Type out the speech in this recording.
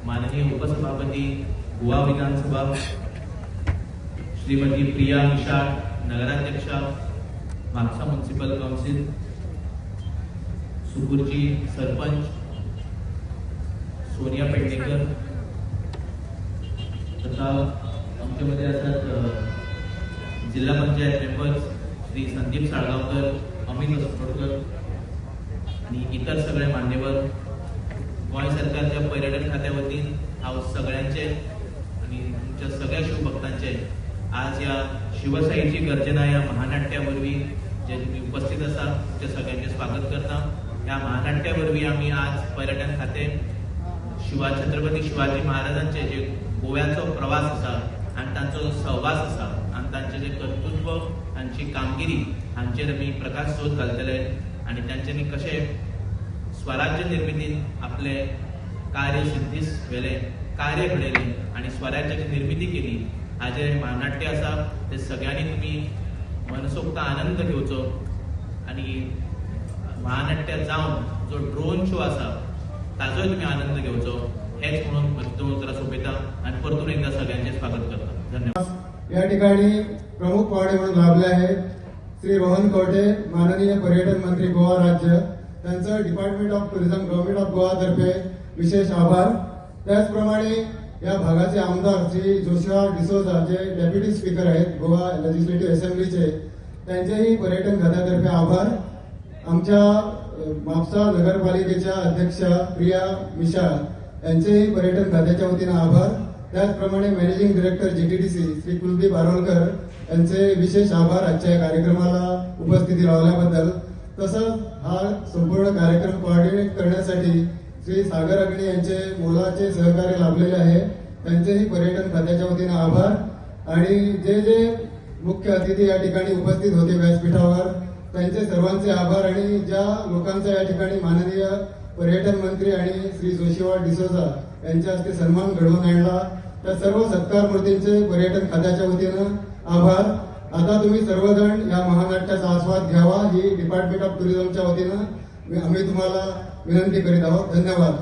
माननीय उपसभापती गोवा विधानसभा श्रीमती प्रिया मिशाळ, नगराध्यक्षा म्हापसा म्युनिसिपल काउन्सिल, सुगुरची सरपंच सोनिया पेडणेकर, तथा आमच्यामध्ये असतात जिल्हा पंचायत मेंबर्स श्री संदीप साळगावकर, अमित असोडकर आणि इतर सगळे मान्यवर, गोय सरकारच्या पर्यटन खात्यावतीन हांव सगळ्यांचे आणि तुमच्या सगळ्या शिवभक्तांचे आज या शिवशाहीची गर्जना या महानाट्यावरवी जे तुम्ही उपस्थित असा तुमच्या सगळ्यांचे स्वागत करता। या महानाट्यावरवी आम्ही आज पर्यटन खाते छत्रपती शिवाजी महाराजांचे जे गोव्याचो प्रवास असा आणि तांचो सहवास असा आणि तांचे जे कर्तृत्व, तांची कामगिरी हांचेर आमी प्रकाश सोद घालतले आणि तांच्यांनी कशे स्वराज्य निर्मितीत आपले कार्य सिद्धीस वेले, कार्य घडयले आणि स्वराज्याची निर्मिती केली। हाजे महानाट्य आसा ते सगळ्यांनी तुम्ही मनसोक्त आनंद घेवचो आणि महानाट्य जावन जो ड्रोन शो आसा ताजोय तुम्ही आनंद घेवचो, हेच म्हणून दोन उतरां सोंपयता आणि परतून एकदा सगळ्यांचे स्वागत करता। धन्यवाद। या ठिकाणी प्रमुख पाहुणे म्हणून लाभले आहेत श्री रोहन कवठे, माननीय पर्यटन मंत्री गोवा राज्य, त्यांचं department of tourism government of Goa तर्फे विशेष आभार। त्याचप्रमाणे या भागाचे आमदार श्री जोशुआ डिसोजा जे डेप्युटी स्पीकर आहेत गोवा लेजिस्लेटिव्ह असेंब्लीचे, त्यांचेही पर्यटन खात्यातर्फे आभार। आमच्या म्हापसा नगरपालिकेच्या अध्यक्षा प्रिया मिशाळ यांचेही पर्यटन खात्याच्या वतीने आभार। त्याचप्रमाणे managing director GTDC Shri Kuldeep Arolkar यांचे विशेष आभार आजच्या या कार्यक्रमाला उपस्थिती लावल्याबद्दल। तसंच हा संपूर्ण कार्यक्रम कोऑर्डिनेट करण्यासाठी श्री सागर अग्नी यांचे मोलाचे सहकार्य लाभलेले आहे, त्यांचेही पर्यटन खात्याच्या वतीने आभार। आणि जे जे मुख्य अतिथी या ठिकाणी उपस्थित होते व्यासपीठावर, त्यांचे सर्वांचे आभार। आणि ज्या लोकांचा या ठिकाणी माननीय पर्यटन मंत्री आणि श्री जोशुआ डिसोजा यांच्या हस्ते सन्मान घडवून आणला, त्या सर्व सत्कार मूर्तींचे पर्यटन खात्याच्या वतीनं आभार। आता तुम्ही सर्वजण या महानाट्याचा आस्वाद घ्यावा ही डिपार्टमेंट ऑफ टुरिझमच्या वतीनं आम्ही तुम्हाला विनंती करीत आहोत। धन्यवाद।